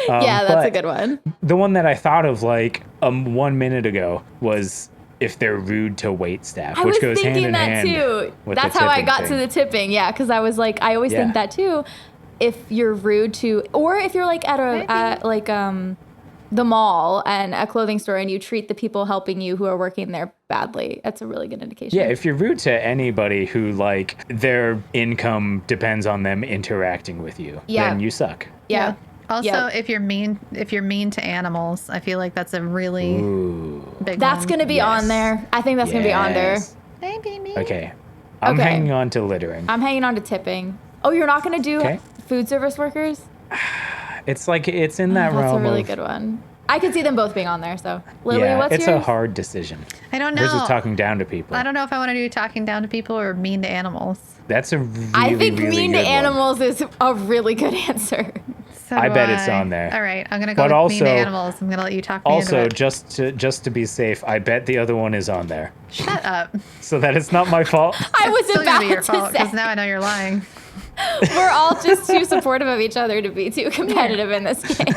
Yeah, that's a but good one. The one that I thought of like 1 minute ago was if they're rude to wait staff, I which was goes hand thinking in that hand too. with That's the how I tipping got to thing. the tipping. Yeah, because I was like, I always Yeah. think that too. If you're rude to, or if you're like at the mall and a clothing store and you treat the people helping you who are working there badly, that's a really good indication. Yeah, if you're rude to anybody who like their income depends on them interacting with you, Yeah. then you suck. Yeah. Also, Yeah. if you're mean to animals, I feel like that's a really Ooh. big That's one. going to be Yes. on there. I think that's going to be on there. Yes. Maybe me. Okay. I'm Okay. hanging on to littering. I'm hanging on to tipping. Oh, you're not going to do Okay. food service workers? It's like it's in that That's realm a really of good one. I could see them both being on there. So, Lily, yeah, what's it's yours? a hard decision. I don't know. Versus talking down to people. I don't know if I want to do talking down to people or mean to animals. That's a really, I think really mean to good one. animals is a really good answer. So I do bet it's on there. All right, I'm gonna go But with mean to also- animals. I'm gonna let you talk me Also, into it. just to be safe, I bet the other one is on there, Shut up. so that it's not my fault. I was It's still about gonna be your to fault because say. now I know you're lying. We're all just too supportive of each other to be too competitive in this game.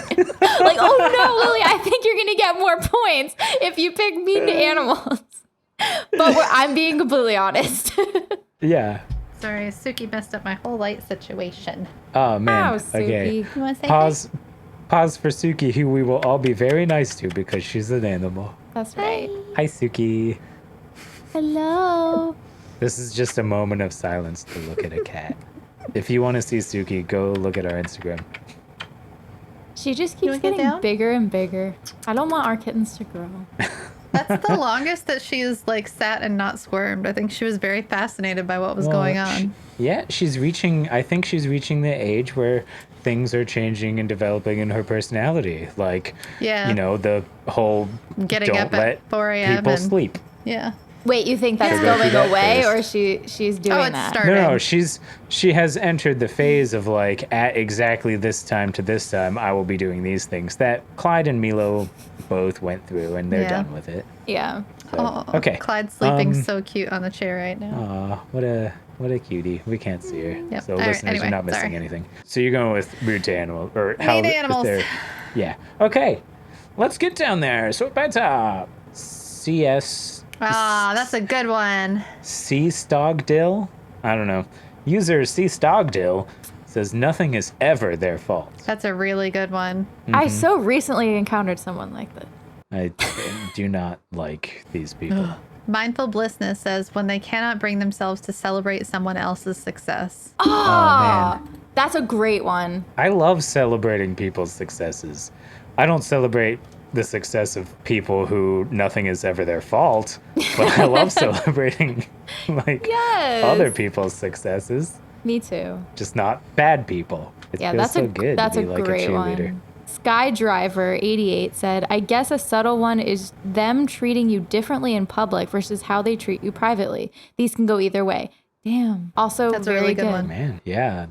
Like, oh no, Lily, I think you're gonna get more points if you pick mean to animals. But I'm being completely honest. Yeah. Sorry, Suki messed up my whole light situation. Oh man. Oh, Okay. Suki. You want to say Pause for Suki, who we will all be very nice to because she's an animal. That's right. Hi, Suki. Hello. This is just a moment of silence to look at a cat. If you want to see Suki, go look at our Instagram. She just You keeps wanna get getting down? bigger and bigger. I don't want our kittens to grow. That's the longest that she's like sat and not squirmed. I think she was very fascinated by what was going on. Yeah, I think she's reaching the age where things are changing and developing in her personality. Like, Yeah. the whole Getting don't up at let 4 a.m. people and- sleep. Yeah. Wait, you think that's So go through going that away, phase. or she's doing it's that? starting. No, she has entered the phase of like, at exactly this time to this time, I will be doing these things that Clyde and Milo both went through, and they're Yeah. done with it. Yeah. So, Oh, okay. Clyde's sleeping so cute on the chair right now. Aw, what a cutie. We can't see her. Yep. So All right, listeners, anyway, you're not missing sorry. anything. So you're going with rude to animals, or how Mean is animals. there? Yeah. Okay. Let's get down there. So by top, That's a good one. C Stogdill. I don't know. User C Stogdill says nothing is ever their fault. That's a really good one. I so recently encountered someone like this. I do not like these people. Mindful Blissness says when they cannot bring themselves to celebrate someone else's success. Ah, that's a great one. I love celebrating people's successes. I don't celebrate the success of people who nothing is ever their fault, but I love celebrating like Yes. other people's successes, Me too. just not bad people. It Yeah, feels that's so a good that's to a be like great a cheerleader. one. Skydriver88 said, I guess a subtle one is them treating you differently in public versus how they treat you privately. These can go either way. Damn. Also, That's a really really good good. one. Man, yeah,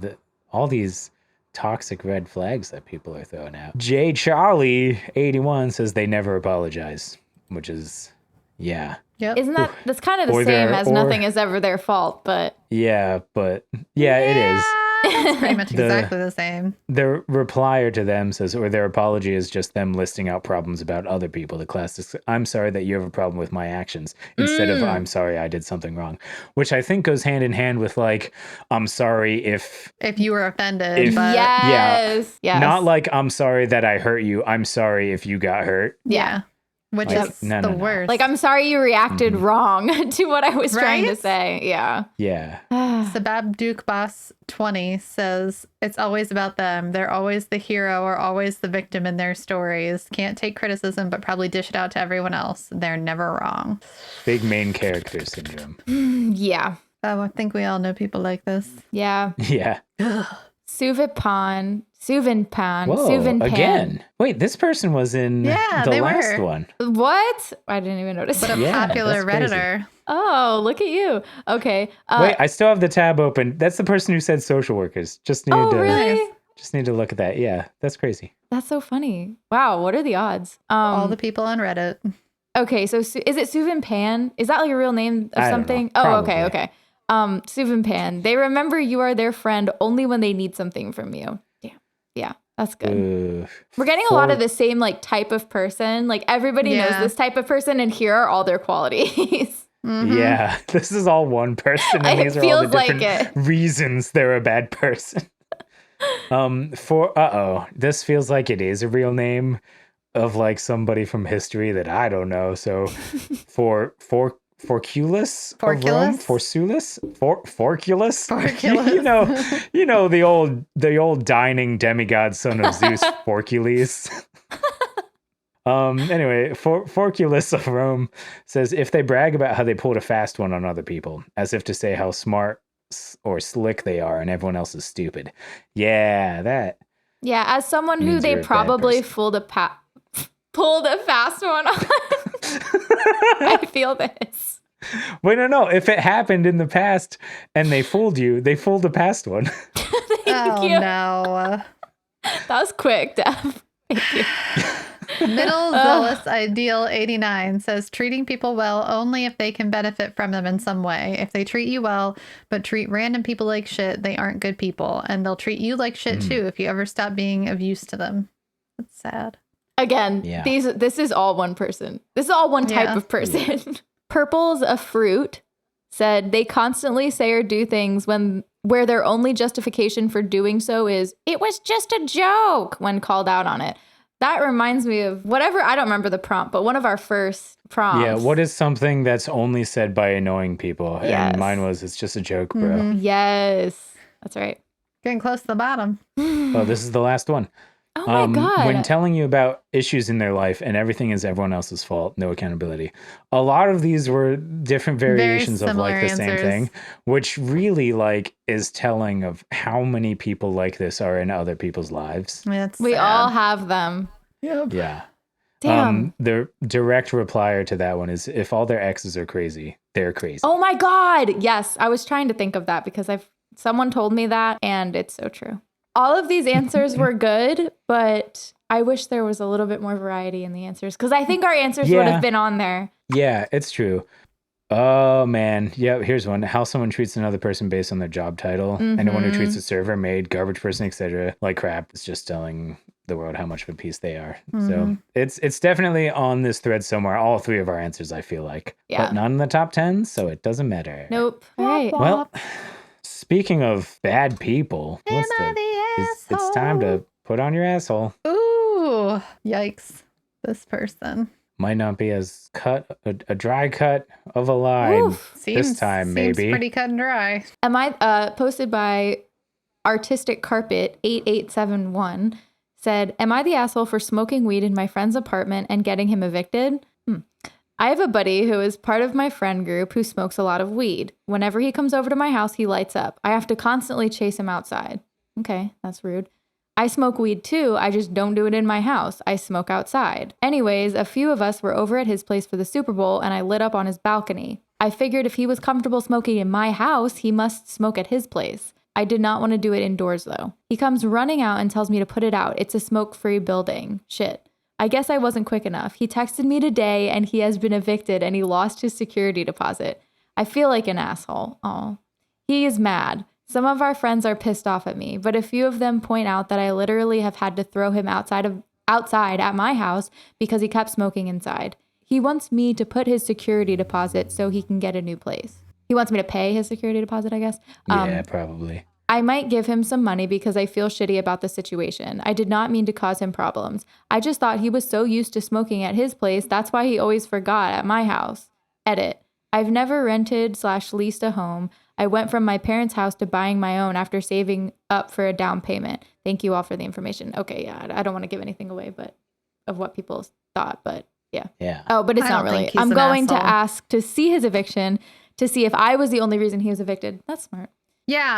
all these toxic red flags that people are throwing out. J Charlie 81 says they never apologize, which is yeah. Yep. Isn't that's kind of the Or same they're- as or- nothing is ever their fault, but Yeah, but yeah, it is. It's pretty much The- exactly the same. Their replier to them says, or their apology is just them listing out problems about other people. The classic, I'm sorry that you have a problem with my actions, instead of I'm sorry I did something wrong, which I think goes hand in hand with like, I'm sorry if If you were offended, If- but yes. Yes. not like I'm sorry that I hurt you. I'm sorry if you got hurt. yeah. Which Like, is no, the no, no. worst. Like, I'm sorry you reacted wrong to what I was trying to Right? say. Yeah. Yeah. Sabab Duke Boss 20 says it's always about them. They're always the hero or always the victim in their stories. Can't take criticism, but probably dish it out to everyone else. They're never wrong. Big main character syndrome. Yeah. Oh, I think we all know people like this. Yeah. Yeah. Suvinpan. Whoa, again. Wait, this person was in Yeah, the they last were. one. What? I didn't even notice. But a Yeah, popular that's crazy. Redditor. Oh, look at you. Okay. Wait, I still have the tab open. That's the person who said social workers. Just need oh, to really? just need to look at that. Yeah, that's crazy. That's so funny. Wow. What are the odds? All the people on Reddit. Okay. So is it Suvin Pan? Is that like a real name of I don't something? know. Oh, okay. Probably. Okay. Suvin Pan. They remember you are their friend only when they need something from you. Damn. Yeah. That's good. We're getting a lot of the same like type of person. Like everybody knows Yeah. this type of person, and here are all their qualities. Yeah, this is all one person, and It these are all the feels like different it. reasons they're a bad person. This feels like it is a real name of like somebody from history that I don't know. So, Forculus of Rome, Forculus? Forculus. Forculus. you know the old dining demigod son of Zeus, Forcules. Anyway, Forculus of Rome says if they brag about how they pulled a fast one on other people, as if to say how smart or slick they are, and everyone else is stupid. Yeah, that. Yeah, as someone who Means they you're a bad probably person. pulled a fast one on, I feel this. Wait, no. If it happened in the past and they fooled you, they fooled a past one. Oh, you. no. That was quick, Dev. Thank you. Middle Zealous Ideal 89 says treating people well only if they can benefit from them in some way. If they treat you well, but treat random people like shit, they aren't good people. And they'll treat you like shit too if you ever stop being of use to them. That's sad. Again, Yeah. this is all one person. This is all one type Yeah. of person. Purple's a Fruit said they constantly say or do things where their only justification for doing so is it was just a joke when called out on it. That reminds me of whatever, I don't remember the prompt, but one of our first prompts. Yeah, what is something that's only said by annoying people? Yes. And mine was, it's just a joke, bro. Yes, that's right. Getting close to the bottom. Oh, this is the last one. Oh my God. When telling you about issues in their life and everything is everyone else's fault, no accountability. A lot of these were different variations of like the same answers. thing, which really like is telling of how many people like this are in other people's lives. We all have them. Yep. Yeah. Damn. The direct replier to that one is if all their exes are crazy, they're crazy. Oh my God. Yes. I was trying to think of that because someone told me that and it's so true. All of these answers were good, but I wish there was a little bit more variety in the answers because I think our answers would have been on there. Yeah, it's true. Oh, man. Yeah, here's one. How someone treats another person based on their job title. Anyone who treats a server, maid, garbage person, etc. like crap is just telling the world how much of a piece they are. So it's definitely on this thread somewhere. All three of our answers, I feel like. Yeah. But none in the top 10, so it doesn't matter. Nope. All right. Well, speaking of bad people, it's time to put on your asshole. Ooh, yikes. This person. Might not be as a dry cut of a line Oof. this time, Seems maybe. pretty cut and dry. Am I posted by Artistic Carpet 8871 said, "Am I the asshole for smoking weed in my friend's apartment and getting him evicted? I have a buddy who is part of my friend group who smokes a lot of weed. Whenever he comes over to my house, he lights up. I have to constantly chase him outside." Okay, that's rude. "I smoke weed too, I just don't do it in my house. I smoke outside. Anyways, a few of us were over at his place for the Super Bowl and I lit up on his balcony. I figured if he was comfortable smoking in my house, he must smoke at his place. I did not want to do it indoors though. He comes running out and tells me to put it out. It's a smoke-free building. Shit. I guess I wasn't quick enough. He texted me today and he has been evicted and he lost his security deposit. I feel like an asshole. Oh. He is mad. Some of our friends are pissed off at me, but a few of them point out that I literally have had to throw him outside at my house because he kept smoking inside. He wants me to put his security deposit so he can get a new place. He wants me to pay his security deposit, I guess. Yeah, probably. I might give him some money because I feel shitty about the situation. I did not mean to cause him problems. I just thought he was so used to smoking at his place, that's why he always forgot at my house. Edit. I've never rented/leased a home. I went from my parents' house to buying my own after saving up for a down payment. Thank you all for the information. Okay, yeah, I don't want to give anything away, but of what people thought, but yeah. Yeah. Oh, but it's I not don't really. think he's I'm an going to asshole. ask to see his eviction to see if I was the only reason he was evicted. That's smart. Yeah,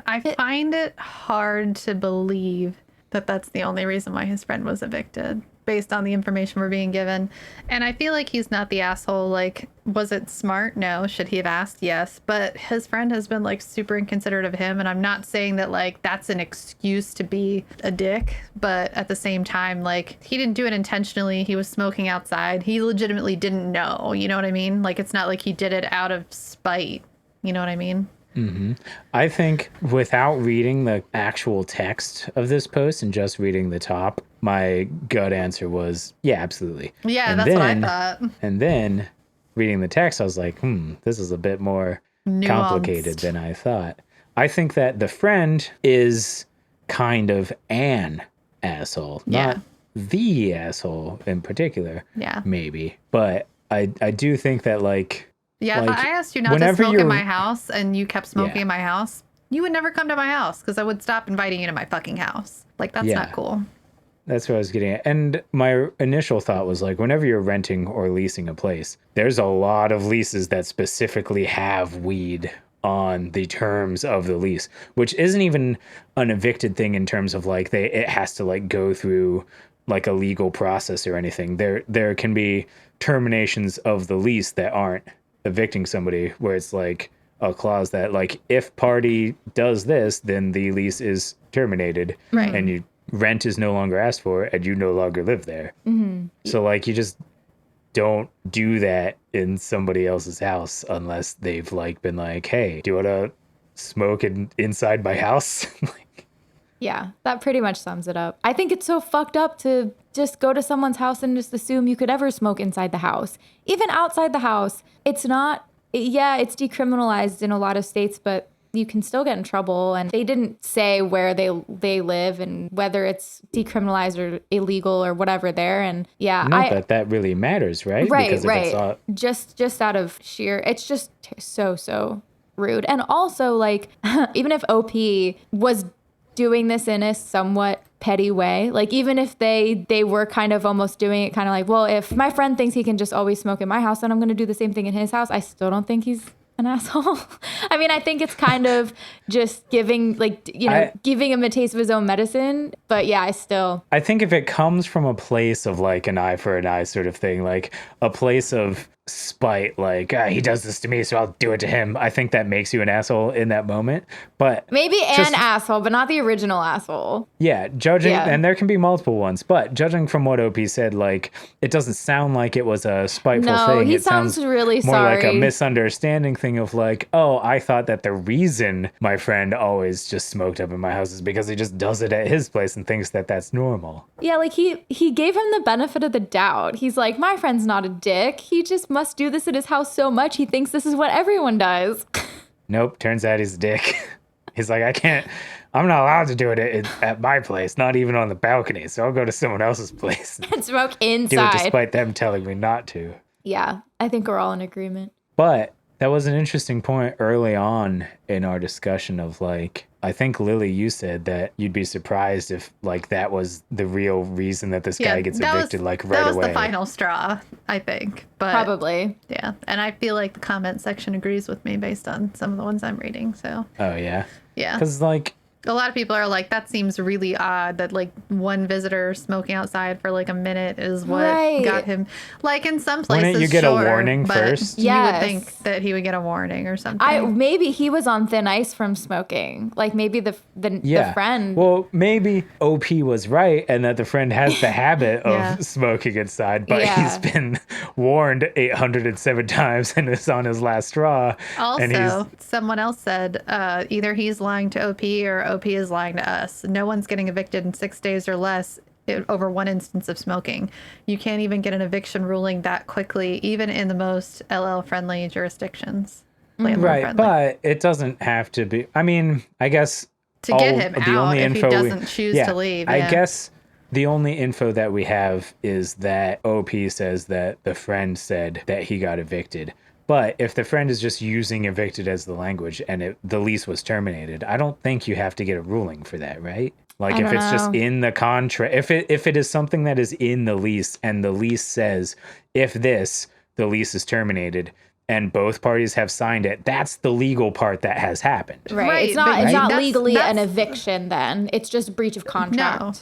I find it hard to believe that that's the only reason why his friend was evicted based on the information we're being given. And I feel like he's not the asshole. Like, was it smart? No. Should he have asked? Yes. But his friend has been like super inconsiderate of him. And I'm not saying that like that's an excuse to be a dick. But at the same time, like he didn't do it intentionally. He was smoking outside. He legitimately didn't know. You know what I mean? Like it's not like he did it out of spite. You know what I mean? Mm-hmm. I think without reading the actual text of this post and just reading the top, my gut answer was, yeah, absolutely. Yeah, And that's what I then- thought. And then reading the text, I was like, this is a bit more complicated Nuanced. than I thought. I think that the friend is kind of an asshole, not the asshole in particular, Yeah. maybe. But I do think that like, Yeah, like, if I asked you not to whenever smoke in you're- my house and you kept smoking Yeah. in my house, you would never come to my house because I would stop inviting you to my fucking house. Like, that's Yeah. not cool. That's what I was getting at. And my initial thought was like, whenever you're renting or leasing a place, there's a lot of leases that specifically have weed on the terms of the lease, which isn't even an evicted thing in terms of like it has to like go through like a legal process or anything. There can be terminations of the lease that aren't evicting somebody, where it's like a clause that like if party does this, then the lease is terminated, Right. and you rent is no longer asked for and you no longer live there. So like you just don't do that in somebody else's house unless they've like been like, hey, do you want to smoke inside my house? Like, Yeah, that pretty much sums it up. I think it's so fucked up to just go to someone's house and just assume you could ever smoke inside the house. Even outside the house, it's not, yeah, it's decriminalized in a lot of states, but you can still get in trouble. And they didn't say where they live and whether it's decriminalized or illegal or whatever there. And yeah, Not that really matters, right? Right, because right. If it's all, just out of sheer, it's just so rude. And also, like, even if OP was doing this in a somewhat petty way, like even if they were kind of almost doing it kind of like, well, if my friend thinks he can just always smoke in my house, then I'm going to do the same thing in his house, I still don't think he's an asshole. I mean, I think it's kind of just giving, like, giving him a taste of his own medicine. But yeah, I think if it comes from a place of like an eye for an eye sort of thing, like a place of spite, like he does this to me, so I'll do it to him, I think that makes you an asshole in that moment. But maybe an asshole, but not the original asshole. Yeah, judging, and there can be multiple ones, but judging from what OP said, like, it doesn't sound like it was a spiteful thing. No, he it sounds really more sorry. like a misunderstanding thing of like, oh, I thought that the reason my friend always just smoked up in my house is because he just does it at his place and thinks that that's normal. Yeah, like he gave him the benefit of the doubt. He's like, my friend's not a dick. He just must do this at his house so much. He thinks this is what everyone does. Nope, turns out he's a dick. He's like, I'm not allowed to do it at my place, not even on the balcony. So I'll go to someone else's place and smoke inside. Do it despite them telling me not to. Yeah, I think we're all in agreement. But that was an interesting point early on in our discussion of like, I think Lily, you said that you'd be surprised if like that was the real reason that this guy gets evicted right away. That was the final straw, I think. But probably. Yeah. And I feel like the comment section agrees with me based on some of the ones I'm reading. So. Oh, yeah. Yeah. Because like, a lot of people are like, that seems really odd that like one visitor smoking outside for like a minute is what got him. Like in some places, wouldn't you get a warning first? You would think that he would get a warning or something. Maybe he was on thin ice from smoking. Like maybe the friend. Well, maybe OP was right and that the friend has the habit of smoking inside, but he's been warned 807 times and is on his last straw. Also, someone else said either he's lying to OP or OP is lying to us. No one's getting evicted in 6 days or less over one instance of smoking. You can't even get an eviction ruling that quickly, even in the most LL-friendly jurisdictions. Right, but it doesn't have to be. I mean, I guess to get him out if he doesn't choose to leave. Yeah. I guess the only info that we have is that OP says that the friend said that he got evicted. But if the friend is just using evicted as the language and the lease was terminated, I don't think you have to get a ruling for that, right? Like if it's just in the contract, if it is something that is in the lease and the lease says, if the lease is terminated and both parties have signed it, that's the legal part that has happened. Right. It's not legally an eviction then. It's just breach of contract. No.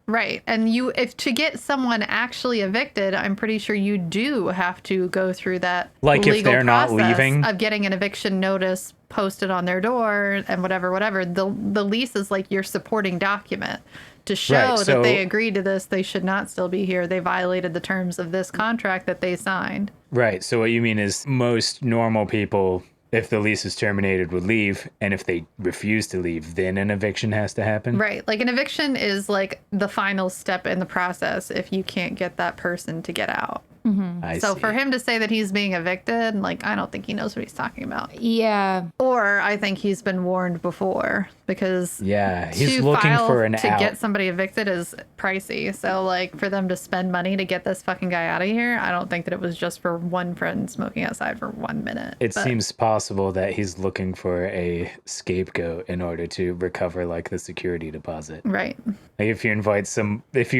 Right. And if to get someone actually evicted, I'm pretty sure you do have to go through that like legal if they're not leaving of getting an eviction notice posted on their door and whatever. The lease is like your supporting document to show that they agreed to this. They should not still be here. They violated the terms of this contract that they signed. Right. So what you mean is most normal people, if the lease is terminated, would leave, and if they refuse to leave, then an eviction has to happen? Right. Like an eviction is like the final step in the process if you can't get that person to get out. Mm-hmm. So for him to say that he's being evicted, like, I don't think he knows what he's talking about. Yeah. Or I think he's been warned before because he's looking for an out. To get somebody evicted is pricey. So like for them to spend money to get this fucking guy out of here, I don't think that it was just for one friend smoking outside for 1 minute. It seems possible that he's looking for a scapegoat in order to recover like the security deposit. Right. Like if you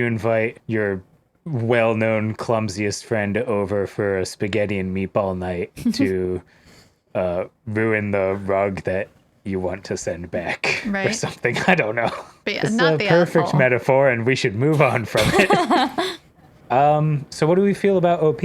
invite your well-known clumsiest friend over for a spaghetti and meatball night to ruin the rug that you want to send back or something. I don't know. But yeah, it's not a the perfect asshole. metaphor and we should move on from it. So what do we feel about OP?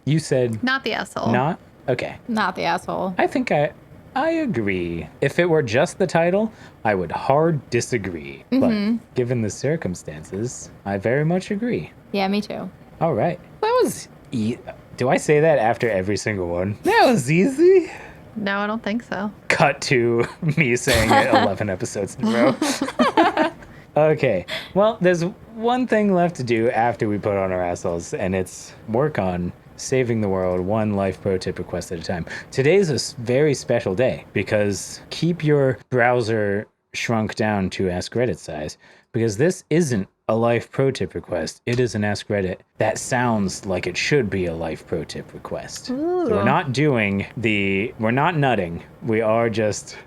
You said not the asshole. Not? Okay. Not the asshole. I think I agree. If it were just the title, I would hard disagree. Mm-hmm. But given the circumstances, I very much agree. Yeah, me too. All right. That was do I say that after every single one? That was easy. No, I don't think so. Cut to me saying it 11 episodes in a row. Okay. Well, there's one thing left to do after we put on our assholes, and it's work on saving the world one life pro tip request at a time. Today's a very special day because keep your browser shrunk down to Ask Reddit size, because this isn't a life pro tip request. It is an Ask Reddit that sounds like it should be a life pro tip request. Ooh. So we're not nutting. We are just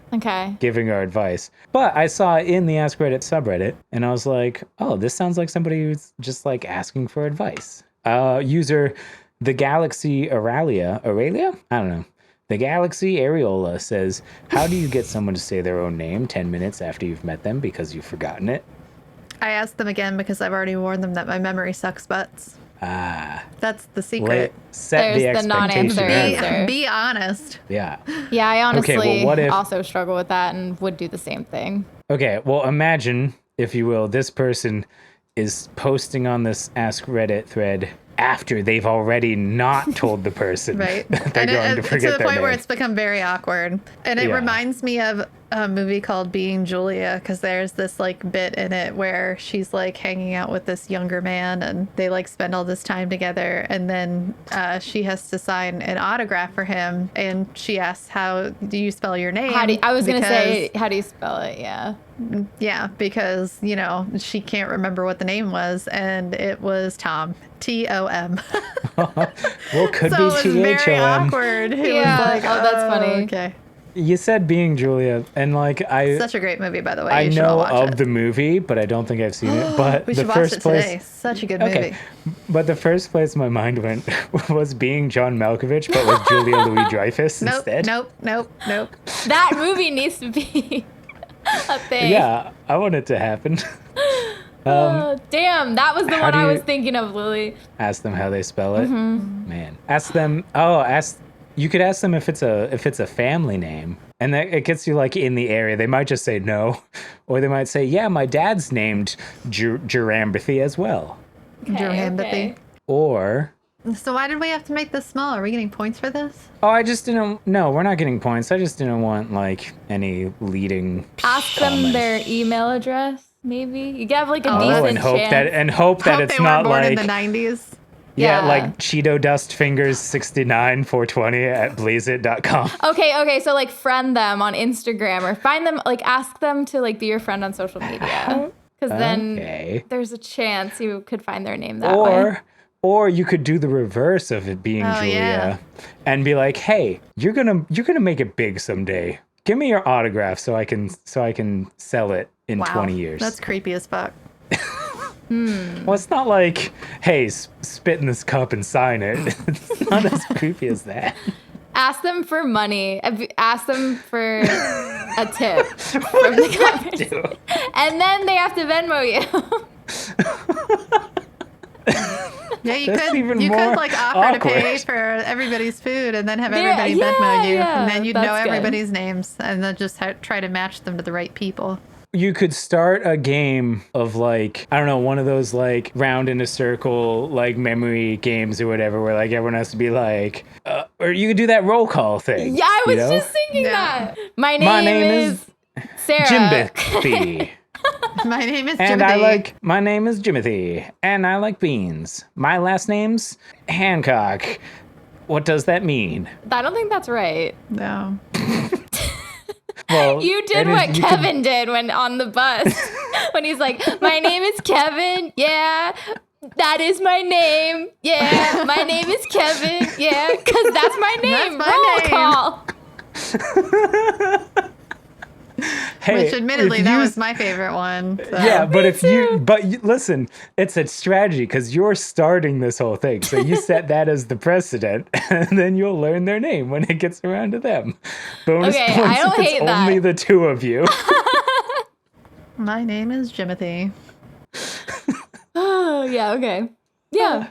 giving our advice. But I saw it in the Ask Reddit subreddit and I was like, oh, this sounds like somebody who's just like asking for advice. User the Galaxy Aurelia? I don't know. The Galaxy Areola says, how do you get someone to say their own name 10 minutes after you've met them because you've forgotten it? I asked them again because I've already warned them that my memory sucks butts. That's the secret. Set the There's the non-answer expectation. answer. Be honest. Yeah. Yeah, I honestly Okay, well, what if- also struggle with that and would do the same thing. Okay, well, imagine, if you will, this person is posting on this Ask Reddit thread after they've already not told the person Right. that they're And going to forget to the their point where name. it's become very awkward. And it Yeah. reminds me of a movie called Being Julia, because there's this like bit in it where she's like hanging out with this younger man and they like spend all this time together, and then she has to sign an autograph for him and she asks, how do you spell your name? I was going to say, Because- how do you spell it? Yeah. yeah, because you know she can't remember what the name was, and it was Tom. Tom. Well, could So it was be very THOM. awkward. It Yeah. was like, Oh, that's funny. Okay. You said Being Julia, and like Such a great movie, by the way. I You should all know watch of it. the movie, but I don't think I've seen it. But We the should watch first it place, today. Such a good okay, movie. but the first place my mind went was Being John Malkovich, but with Julia Louis-Dreyfus Nope, instead. nope. That movie needs to be a thing. Yeah, I want it to happen. Damn, that was the how one do I you- was thinking of, Lily. Ask them how they spell it. Mm-hmm. Man, ask them. You could ask them if it's a family name, and that it gets you like in the area. They might just say no, or they might say, yeah, my dad's named Gerambithy as well. Gerambithy. Or So why did we have to make this small? Are we getting points for this? oh, I just didn't. No, we're not getting points. I just didn't want like any leading. Ask them comments. their email address, maybe. You have like a Oh, decent and hope chance. that Hope it's they not were born like in the 90s. yeah, Yeah. like Cheeto Dust Fingers 69 420 at blazeit.com. Okay, so like friend them on Instagram or find them, like ask them to like be your friend on social media. Because then Okay. there's a chance you could find their name that way. Or you could do the reverse of it being Oh, Julia yeah. and be like, "Hey, you're gonna make it big someday. Give me your autograph so I can sell it in Wow. 20 years." That's creepy as fuck. Well, it's not like, "Hey, spit in this cup and sign it." It's not as creepy as that. Ask them for money. Ask them for a tip from the conversation. And then they have to Venmo you. Yeah, you That's could even you more could like offer to pay awkward. for everybody's food and then have Yeah, everybody yeah, Venmo you, yeah, and then you'd know that's good. everybody's names, and then just try to match them to the right people. You could start a game of like, I don't know, one of those like round in a circle, like memory games or whatever, where like everyone has to be like, or you could do that roll call thing. Yeah, I was you know? just thinking Yeah. that. My name is Sarah. Jimbithy. My name is And Jimothy. my name is Jimothy, and I like beans. My last name's Hancock. What does that mean? I don't think that's right. No. Well, You did and what you could- Kevin did when on the bus. When he's like, my name is Kevin. Yeah. That is my name. Yeah. My name is Kevin. Yeah. Because that's my name. That's my Roll name. call. Hey, Which admittedly if that you- was my favorite one. So. Yeah, but listen, it's a strategy because you're starting this whole thing. So you set that as the precedent, and then you'll learn their name when it gets around to them. Bonus Okay, points I don't if it's hate that. only the two of you. My name is Jimothy. Oh, yeah. Okay. Yeah.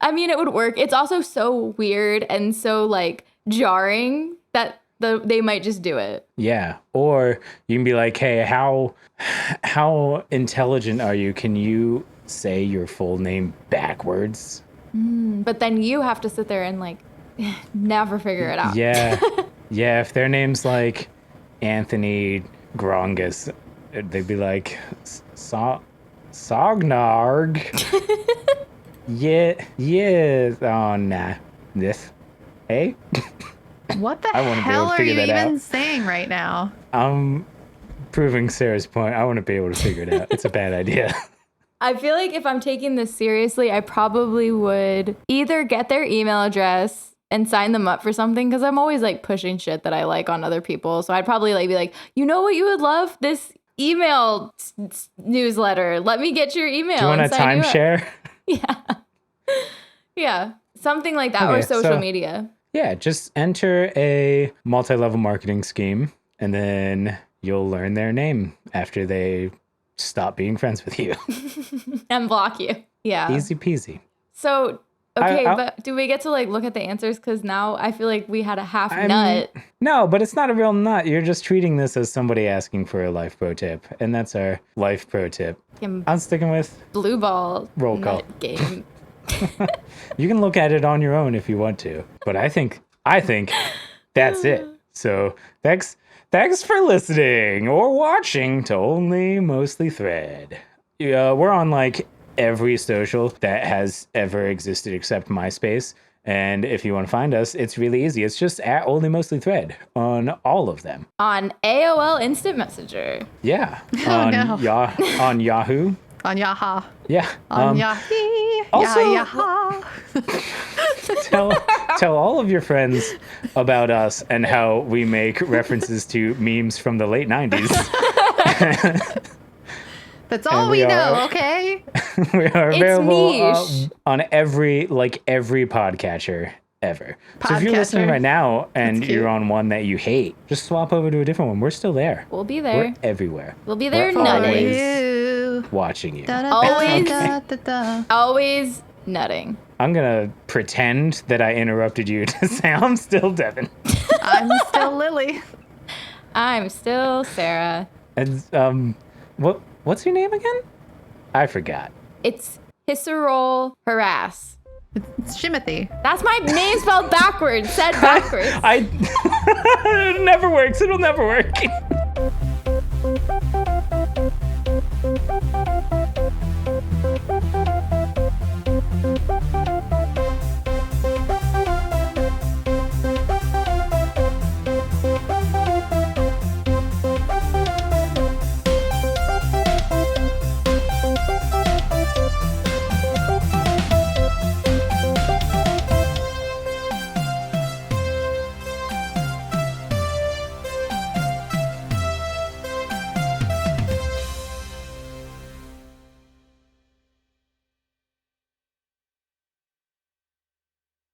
I mean, it would work. It's also so weird and so like jarring that they might just do it. Yeah, or you can be like, "Hey, how intelligent are you? Can you say your full name backwards?" But then you have to sit there and like never figure it out. Yeah, yeah. If their name's like Anthony Grongus, they'd be like Sognarg. Yeah. Oh nah. This. Hey? What the I wanna be able hell to are figure you that even out. saying right now? I'm proving Sarah's point. I want to be able to figure it out. It's a bad idea. I feel like if I'm taking this seriously, I probably would either get their email address and sign them up for something, because I'm always like pushing shit that I like on other people. So I'd probably like be like, you know what you would love? This email newsletter. Let me get your email. Do you want a and sign you up." timeshare? Yeah. Something like that, or Okay, social so- media. Yeah, just enter a multi-level marketing scheme, and then you'll learn their name after they stop being friends with you. And block you. Yeah. Easy peasy. So, okay, I'll- but do we get to like look at the answers? Because now I feel like we had a half nut. No, but it's not a real nut. You're just treating this as somebody asking for a life pro tip, and that's our life pro tip. Fucking I'm sticking with blue ball Roll call. nut game. You can look at it on your own if you want to, but I think that's it. So thanks for listening or watching to Only Mostly Thread. We're on like every social that has ever existed except MySpace. And if you want to find us, it's really easy. It's just at Only Mostly Thread on all of them. On AOL Instant Messenger. Yeah. Oh, no. On Yahoo. On Yaha. Yeah. On Yahi. also- Yaha. Tell all of your friends about us and how we make references to memes from the late 90s. That's all And we we know, are- okay? We are It's available niche. on every podcatcher ever. So if you're listening Podcatcher. right now and That's cute. you're on one that you hate, just swap over to a different one. We're still there. We'll be We're there. everywhere. We'll be there We're nutting. always You. watching you. Da, da, Always. da, da, da. Always nutting. I'm gonna pretend that I interrupted you to say I'm still Devin. I'm still Lily. I'm still Sarah. And what's your name again? I forgot. It's Hisserol Harass. It's Shimothy. That's my name spelled backwards, said backwards. It never works. It'll never work.